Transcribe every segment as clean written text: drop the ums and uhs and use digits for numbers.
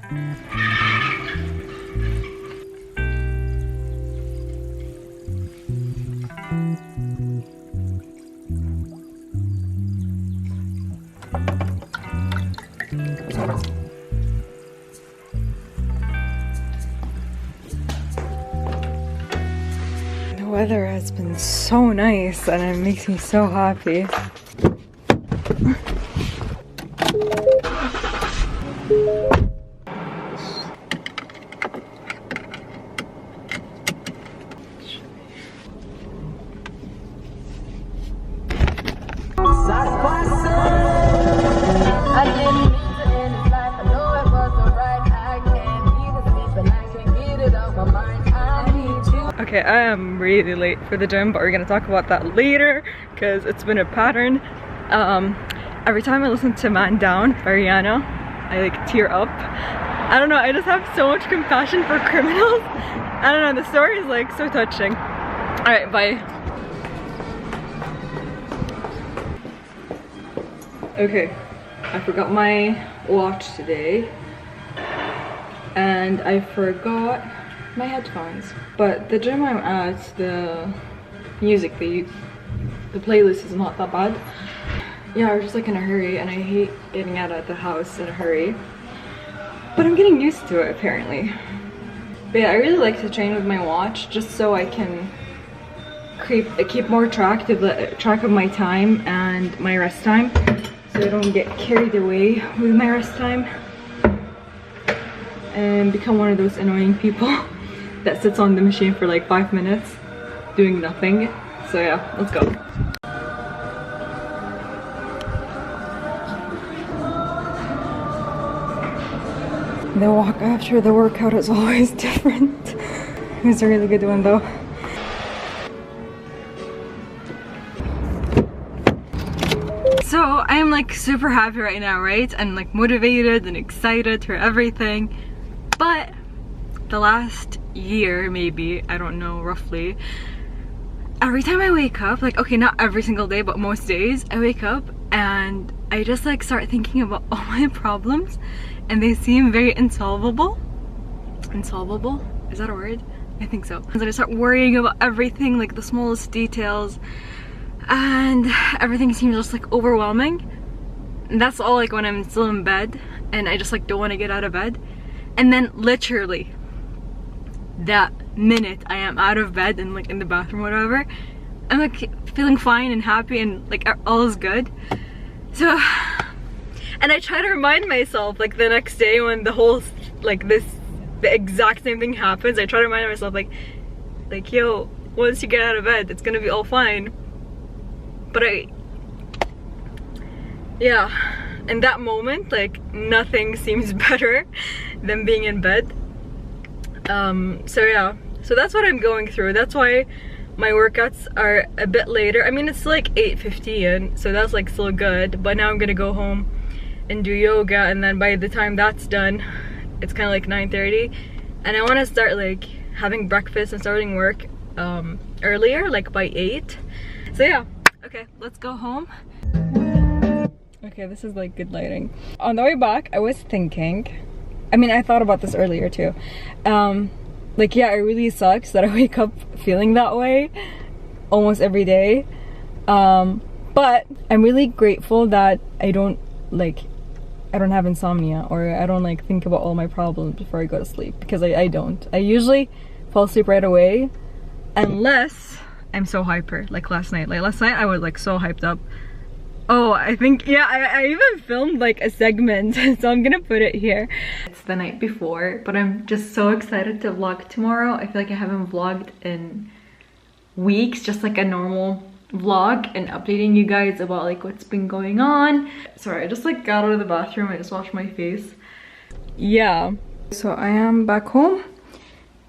The weather has been so nice and it makes me so happy. Okay, I am really late for the gym, but we're gonna talk about that later because it's been a pattern. Every time I listen to Man Down by Rihanna, I like tear up. I don't know, I just have so much compassion for criminals. I don't know, the story is like so touching. Alright, bye. Okay, I forgot my watch today and I forgot my headphones, but the gym I'm at, the music, the playlist is not that bad. Yeah, I was just like in a hurry and I hate getting out of the house in a hurry, but I'm getting used to it apparently. But yeah, I really like to train with my watch just so I can keep more track of my time and my rest time, so I don't get carried away with my rest time and become one of those annoying people that sits on the machine for like 5 minutes doing nothing. So yeah, let's go. The walk after the workout is always different. It was a really good one though. So I am like super happy right now, right? And like motivated and excited for everything. But the last year, maybe, I don't know, roughly, every time I wake up, like, okay, not every single day, but most days, I wake up and I just like start thinking about all my problems and they seem very insolvable. Insolvable? Is that a word? I think so. And then I start worrying about everything, like the smallest details, and everything seems just like overwhelming. And that's all like when I'm still in bed and I just like don't want to get out of bed. And then literally that minute I am out of bed and like in the bathroom or whatever, I'm like feeling fine and happy and like all is good. So, and I try to remind myself like the next day when the whole like the exact same thing happens, I try to remind myself like yo, once you get out of bed it's gonna be all fine. But yeah, in that moment like nothing seems better than being in bed. So yeah, so that's what I'm going through. That's why my workouts are a bit later. I mean, it's like 8:15, so that's like still good, but now I'm gonna go home and do yoga, and then by the time that's done it's kind of like 9:30, and I want to start like having breakfast and starting work earlier, like by 8. So yeah, okay, let's go home. Okay, this is like good lighting. On the way back I was thinking, I mean, I thought about this earlier too. Like, yeah, it really sucks that I wake up feeling that way almost every day. But I'm really grateful that I don't have insomnia, or I don't like think about all my problems before I go to sleep, because I don't. I usually fall asleep right away unless I'm so hyper, like last night. Like last night I was like so hyped up. Oh, I think, yeah, I even filmed like a segment, so I'm gonna put it here. It's the night before, but I'm just so excited to vlog tomorrow. I feel like I haven't vlogged in weeks, just like a normal vlog, and updating you guys about like what's been going on. Sorry, I just like got out of the bathroom, I just washed my face. Yeah, so I am back home,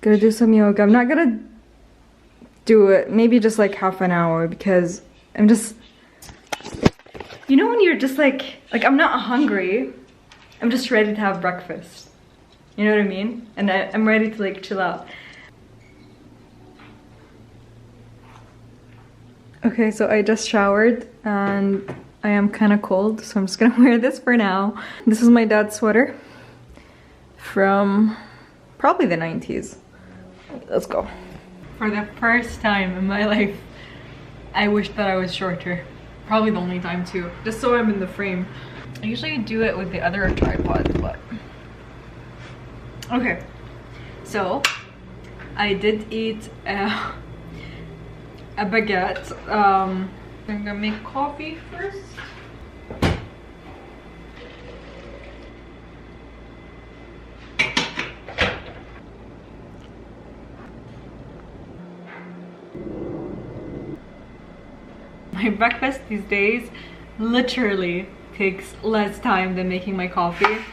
gonna do some yoga. I'm not gonna do it, maybe just like half an hour, because I'm just, you know when you're just like I'm not hungry, I'm just ready to have breakfast. You know what I mean? And I'm ready to like chill out. Okay, so I just showered and I am kind of cold, so I'm just gonna wear this for now. This is my dad's sweater from probably the 90s. Let's go. For the first time in my life, I wish that I was shorter. Probably the only time too, just so I'm in the frame. I usually do it with the other tripod, but okay. So I did eat a baguette. I'm gonna make coffee first. My breakfast these days literally takes less time than making my coffee.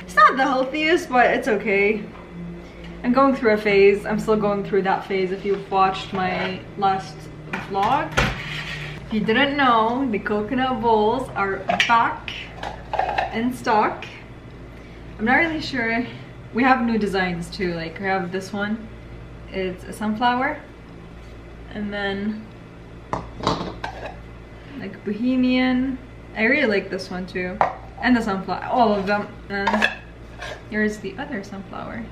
It's not the healthiest, but it's okay. I'm going through a phase. I'm still going through that phase. If you've watched my last vlog, if you didn't know, the coconut bowls are back in stock. I'm not really sure. We have new designs too. Like we have this one. It's a sunflower, and then like bohemian. I really like this one too, and the sunflower, all of them. And here's the other sunflower.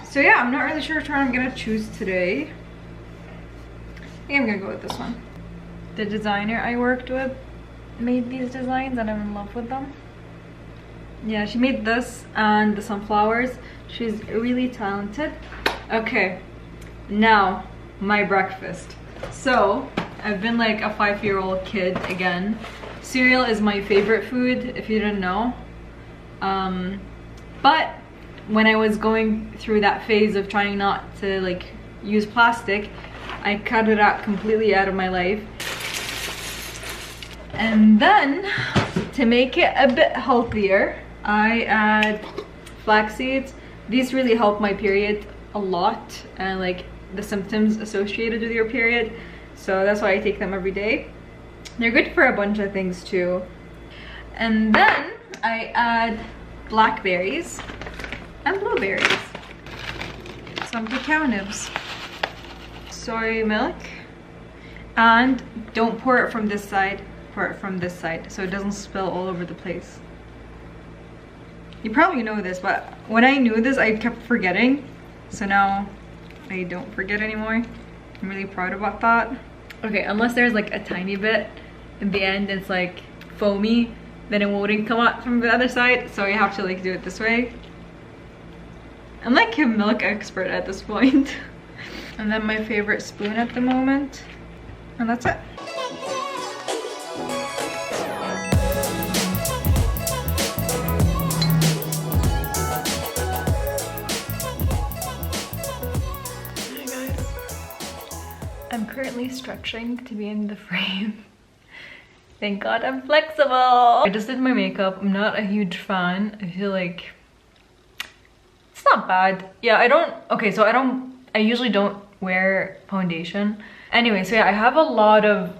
So yeah, I'm not really sure which one I'm gonna choose today. I think I'm gonna go with this one. The designer I worked with made these designs and I'm in love with them. Yeah, she made this and the sunflowers. She's really talented. Okay, now my breakfast. So I've been like a 5-year-old kid again. Cereal is my favorite food, if you didn't know. But when I was going through that phase of trying not to like use plastic, I cut it out completely out of my life. And then to make it a bit healthier, I add flax seeds. These really help my period a lot and like the symptoms associated with your period. So that's why I take them every day. They're good for a bunch of things too. And then I add blackberries and blueberries, some cacao nibs, soy milk, and don't pour it from this side, pour it from this side so it doesn't spill all over the place. You probably know this, but when I knew this I kept forgetting, so now I don't forget anymore. I'm really proud about that. Okay, unless there's like a tiny bit in the end, it's like foamy, then it wouldn't come out from the other side, so you have to like do it this way. I'm like a milk expert at this point. And then my favorite spoon at the moment, and that's it. Hi guys, I'm currently stretching to be in the frame. Thank God I'm flexible. I just did my makeup. I'm not a huge fan. I feel like it's not bad. Yeah, I usually don't wear foundation. Anyway, so yeah, I have a lot of,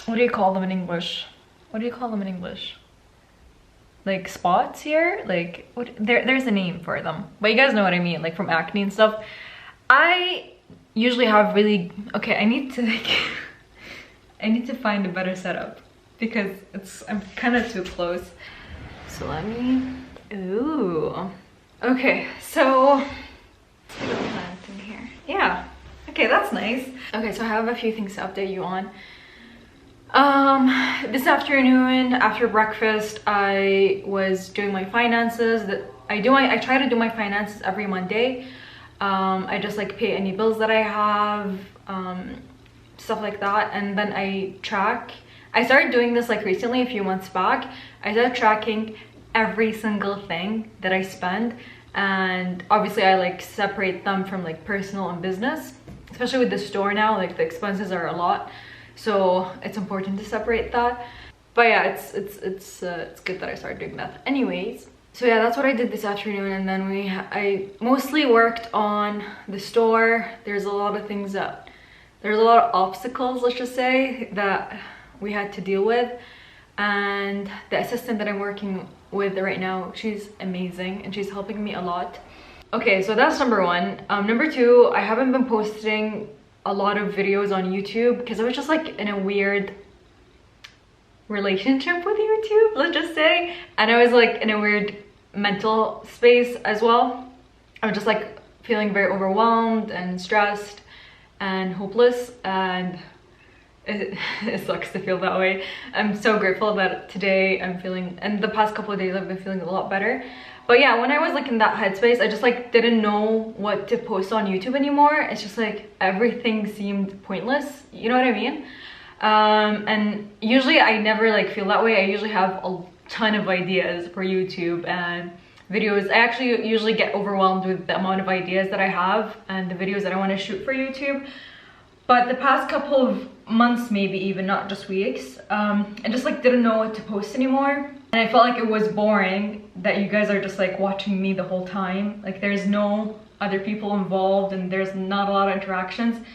what do you call them in English? What do you call them in English? Like spots here? Like, what? There's a name for them. But you guys know what I mean, like from acne and stuff. I usually have really, okay, I need to like, I need to find a better setup because I'm kind of too close. So let me, ooh. Okay, so let's get a plant in here. Yeah, okay, that's nice. Okay, so I have a few things to update you on. This afternoon after breakfast, I was doing my finances. I try to do my finances every Monday. I just like pay any bills that I have, stuff like that, and then I track. I started doing this like recently, a few months back. I started tracking every single thing that I spend, and obviously I like separate them from like personal and business, especially with the store now. Like the expenses are a lot, so it's important to separate that. But yeah, it's good that I started doing that. Anyways, so yeah, that's what I did this afternoon, and then I mostly worked on the store. There's a lot of things that, there's a lot of obstacles, let's just say, that we had to deal with. And the assistant that I'm working with right now, she's amazing and she's helping me a lot. Okay, so that's number one. Number two, I haven't been posting a lot of videos on YouTube because I was just like in a weird relationship with YouTube, let's just say. And I was like in a weird mental space as well. I'm just like feeling very overwhelmed and stressed and hopeless, and it sucks to feel that way. I'm so grateful that today I'm feeling, and the past couple of days I've been feeling a lot better. But yeah, when I was like in that headspace, I just like didn't know what to post on YouTube anymore. It's just like everything seemed pointless, you know what I mean? And usually I never like feel that way. I usually have a ton of ideas for YouTube and videos. I actually usually get overwhelmed with the amount of ideas that I have and the videos that I want to shoot for YouTube. But the past couple of months, maybe even, not just weeks, I just like didn't know what to post anymore. And I felt like it was boring that you guys are just like watching me the whole time. Like there's no other people involved and there's not a lot of interactions,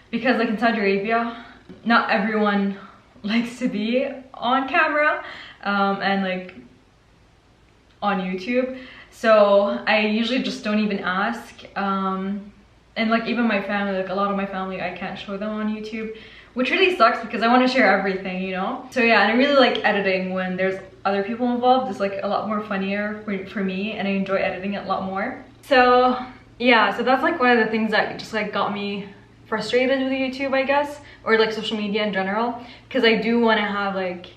because like in Saudi Arabia, not everyone likes to be on camera and like on YouTube. So I usually just don't even ask. And like even my family, like a lot of my family, I can't show them on YouTube, which really sucks because I want to share everything, you know? So yeah, and I really like editing when there's other people involved. It's like a lot more funnier for me, and I enjoy editing it a lot more. So yeah, so that's like one of the things that just like got me frustrated with YouTube, I guess, or like social media in general, because I do want to have like,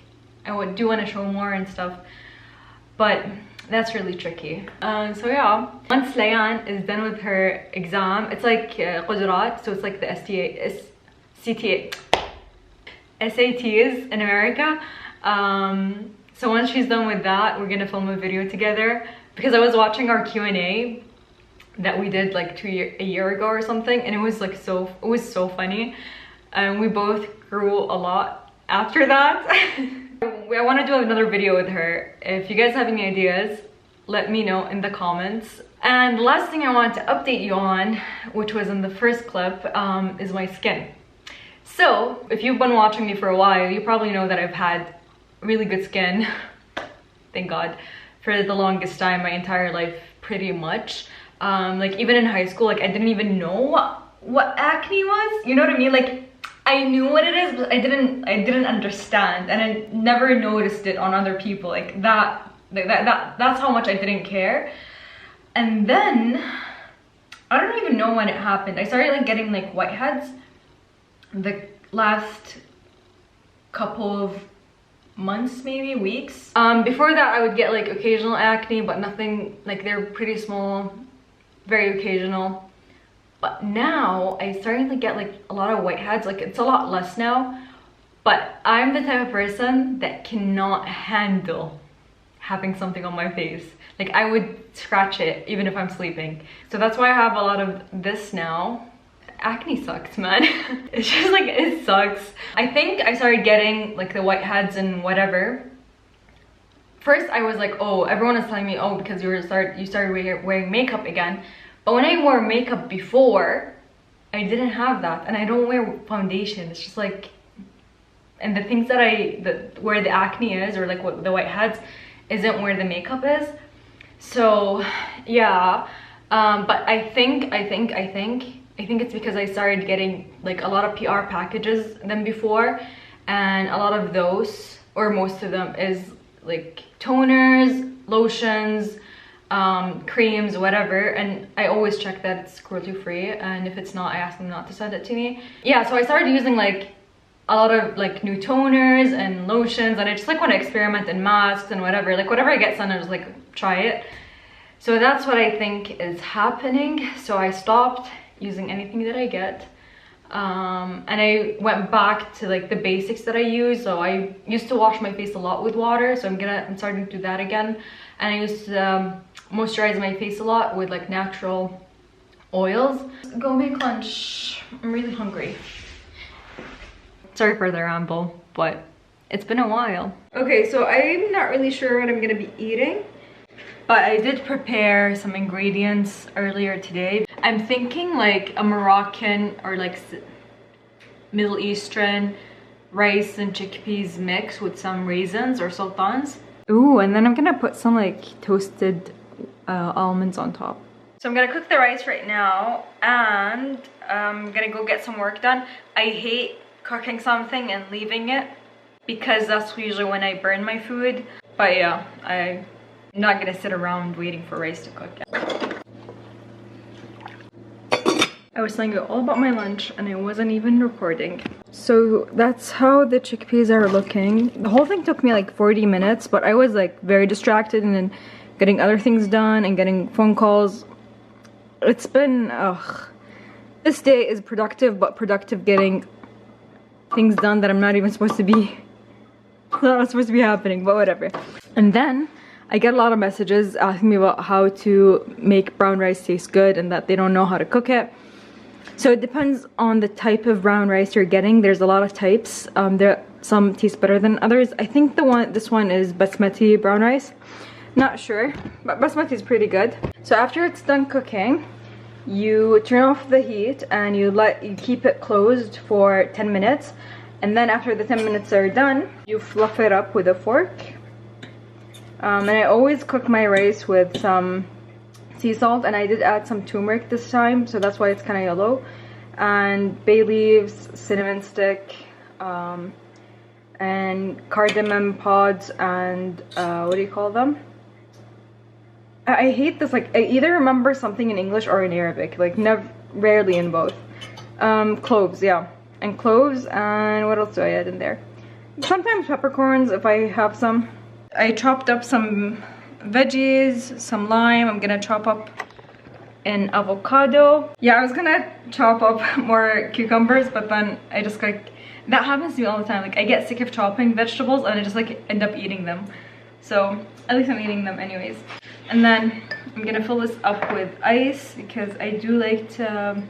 do want to show more and stuff, but that's really tricky. So yeah, once Layan is done with her exam, it's like قدرات, so it's like the SATs in America. So once she's done with that, we're gonna film a video together, because I was watching our Q&A that we did like a year ago or something, and it was like it was so funny, and we both grew a lot after that. I want to do another video with her. If you guys have any ideas, let me know in the comments. And last thing I want to update you on, which was in the first clip, is my skin. So if you've been watching me for a while, you probably know that I've had really good skin, thank God, for the longest time, my entire life pretty much. Like even in high school, like I didn't even know what acne was, you know what I mean? Like I knew what it is, but I didn't understand, and I never noticed it on other people. Like that's how much I didn't care. And then I don't even know when it happened. I started like getting like whiteheads the last couple of months, maybe weeks. Before that I would get like occasional acne, but nothing, like they're pretty small, very occasional. But now I starting to get like a lot of whiteheads. Like it's a lot less now, but I'm the type of person that cannot handle having something on my face. Like I would scratch it even if I'm sleeping. So that's why I have a lot of this now. Acne sucks, man. It's just like, it sucks. I think I started getting like the whiteheads and whatever. First I was like, oh, everyone is telling me, oh, because you started wearing makeup again. But when I wore makeup before, I didn't have that, and I don't wear foundation. It's just like, and the things that where the acne is, or like what the whiteheads, isn't where the makeup is. So yeah, but I think it's because I started getting like a lot of PR packages than before, and a lot of those, or most of them, is like toners, lotions, creams, whatever, and I always check that it's cruelty free, and if it's not, I ask them not to send it to me. Yeah, so I started using like a lot of like new toners and lotions, and I just like want to experiment in masks and whatever. Like whatever I get sent, I just like try it. So that's what I think is happening. So I stopped using anything that I get, and I went back to like the basics that I use. So I used to wash my face a lot with water, so I'm starting to do that again. And I used to moisturize my face a lot with like natural oils. Go make lunch. I'm really hungry. Sorry for the ramble, but it's been a while. Okay, so I'm not really sure what I'm gonna be eating, but I did prepare some ingredients earlier today. I'm thinking like a Moroccan or like Middle Eastern rice and chickpeas mix with some raisins or sultans. Ooh, and then I'm gonna put some like toasted almonds on top. So I'm gonna cook the rice right now, and I'm gonna go get some work done. I hate cooking something and leaving it, because that's usually when I burn my food. But yeah, I'm not gonna sit around waiting for rice to cook. I was telling you all about my lunch and I wasn't even recording. So that's how the chickpeas are looking. The whole thing took me like 40 minutes, but I was like very distracted and then getting other things done and getting phone calls. It's been, this day is productive, but productive getting things done that I'm not even supposed to be, not supposed to be happening, but whatever. And then I get a lot of messages asking me about how to make brown rice taste good and that they don't know how to cook it. So it depends on the type of brown rice you're getting. There's a lot of types. Some taste better than others. I think this one is Basmati brown rice. Not sure, but Basmati is pretty good. So after it's done cooking, you turn off the heat and you keep it closed for 10 minutes. And then after the 10 minutes are done, you fluff it up with a fork. And I always cook my rice with some sea salt, and I did add some turmeric this time, so that's why it's kind of yellow, and bay leaves, cinnamon stick, and cardamom pods, and what do you call them? I hate this, like I either remember something in English or in Arabic, like rarely in both. Cloves, yeah, and cloves, and what else do I add in there? Sometimes peppercorns if I have some. I chopped up some veggies, some lime. I'm gonna chop up an avocado. Yeah, I was gonna chop up more cucumbers, but then I just like, that happens to me all the time. Like I get sick of chopping vegetables and I just like end up eating them. So at least I'm eating them anyways. And then I'm gonna fill this up with ice because I do like to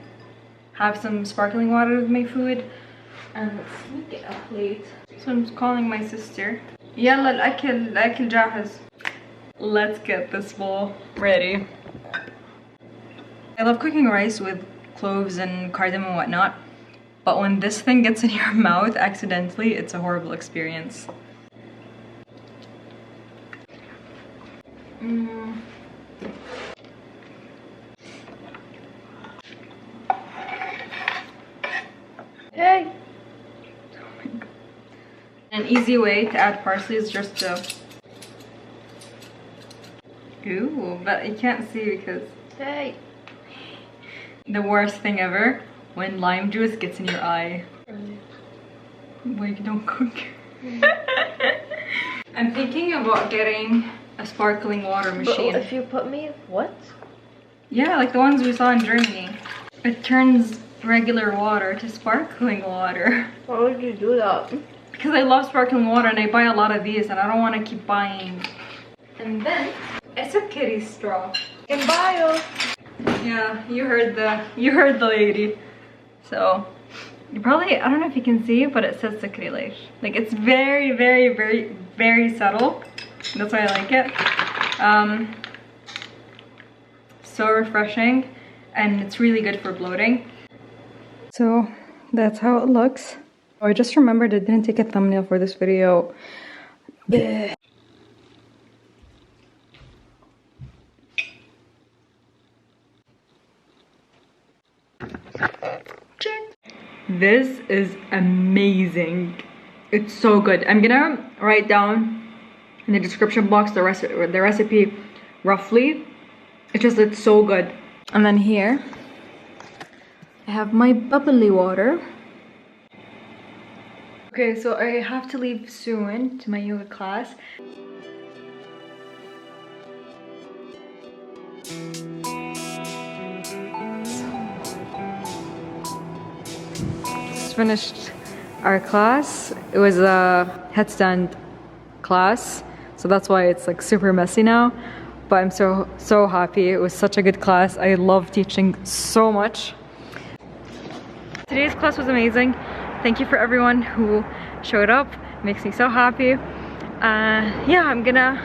have some sparkling water with my food. And let's make it a plate. So I'm just calling my sister. يلا الأكل جاهز. Let's get this bowl ready. I love cooking rice with cloves and cardamom and whatnot, but when this thing gets in your mouth accidentally, it's a horrible experience. Hey! Oh my God. An easy way to add parsley is just to... Ooh, but you can't see because... Hey! The worst thing ever, when lime juice gets in your eye. Why you don't cook? I'm thinking about getting a sparkling water machine. But if you put me, what? Yeah, like the ones we saw in Germany. It turns regular water to sparkling water. Why would you do that? Because I love sparkling water and I buy a lot of these and I don't want to keep buying. And then it's a kitty straw. In bio. Yeah, you heard the lady. So you probably, I don't know if you can see, but it says sakrilesh. Like it's very, very, very, very subtle. That's why I like it. So refreshing, and it's really good for bloating. So that's how it looks. Oh, I just remembered I didn't take a thumbnail for this video. Blech. This is amazing. It's so good. I'm gonna write down in the description box the recipe roughly. It's so good. And then here I have my bubbly water. Okay, so I have to leave soon to my yoga class. Just finished our class. It was a headstand class, so that's why it's like super messy now. But I'm so happy. It was such a good class. I love teaching so much. Today's class was amazing. Thank you for everyone who showed up. It makes me so happy. Yeah, I'm gonna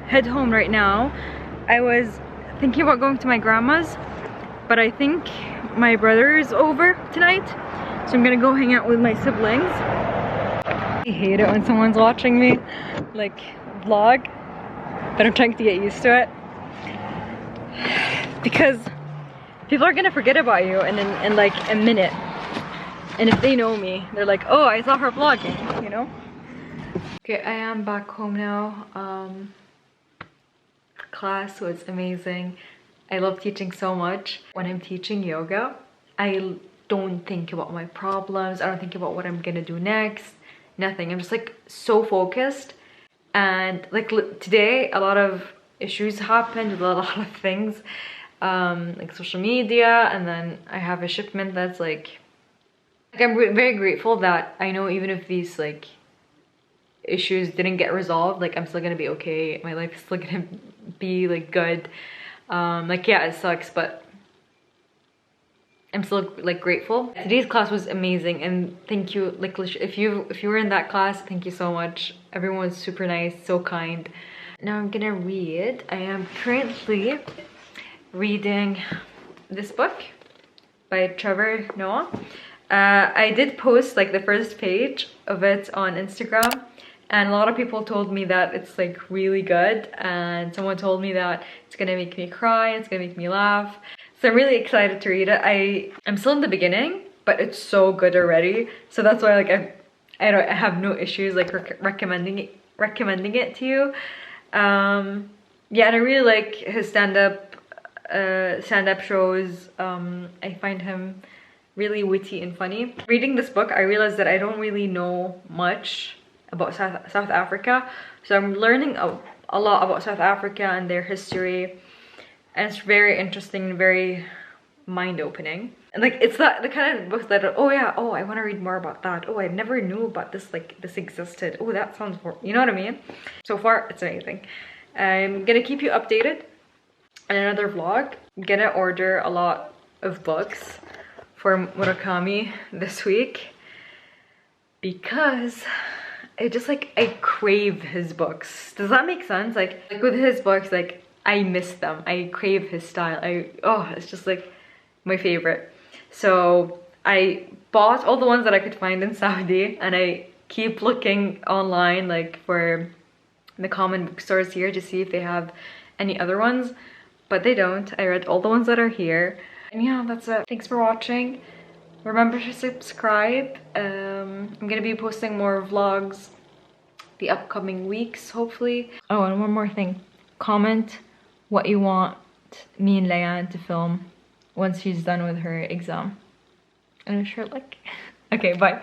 head home right now. I was thinking about going to my grandma's, but I think my brother is over tonight, so I'm gonna go hang out with my siblings. I hate it when someone's watching me like vlog, but I'm trying to get used to it because people are gonna forget about you in like a minute. And if they know me, they're like, oh, I saw her vlogging, you know? Okay, I am back home now. class was amazing. I love teaching so much. When I'm teaching yoga, I don't think about my problems. I don't think about what I'm gonna do next. Nothing. I'm just like so focused. And like today, a lot of issues happened with a lot of things, like social media, and then I have a shipment that's like I'm very grateful that I know even if these like issues didn't get resolved, like I'm still gonna be okay. My life is still gonna be like good. Like yeah, it sucks, but I'm still like grateful. Today's class was amazing, and thank you. Like if you were in that class, thank you so much. Everyone was super nice, so kind. Now I'm gonna read. I am currently reading this book by Trevor Noah. I did post like the first page of it on Instagram, and a lot of people told me that it's like really good, and someone told me that it's gonna make me cry, it's gonna make me laugh. So I'm really excited to read it. I'm still in the beginning, but it's so good already. So that's why like I have no issues like recommending it to you. Yeah, and I really like his stand-up shows. I find him really witty and funny. Reading this book, I realized that I don't really know much about South Africa. So I'm learning a lot about South Africa and their history. And it's very interesting, very mind-opening. And like it's the kind of books that oh yeah, oh I want to read more about that. Oh I never knew about this, like this existed. Oh that sounds you know what I mean? So far it's amazing. I'm gonna keep you updated in another vlog. I'm gonna order a lot of books for Murakami this week because I crave his books. Does that make sense? Like with his books, like I miss them. I crave his style. It's just like my favorite. So I bought all the ones that I could find in Saudi, and I keep looking online like for the common bookstores here to see if they have any other ones, but they don't. I read all the ones that are here. And yeah, that's it. Thanks for watching. Remember to subscribe. I'm gonna be posting more vlogs the upcoming weeks, hopefully. Oh, and one more thing. Comment what you want me and Layan to film once she's done with her exam. And I'm sure like okay, bye.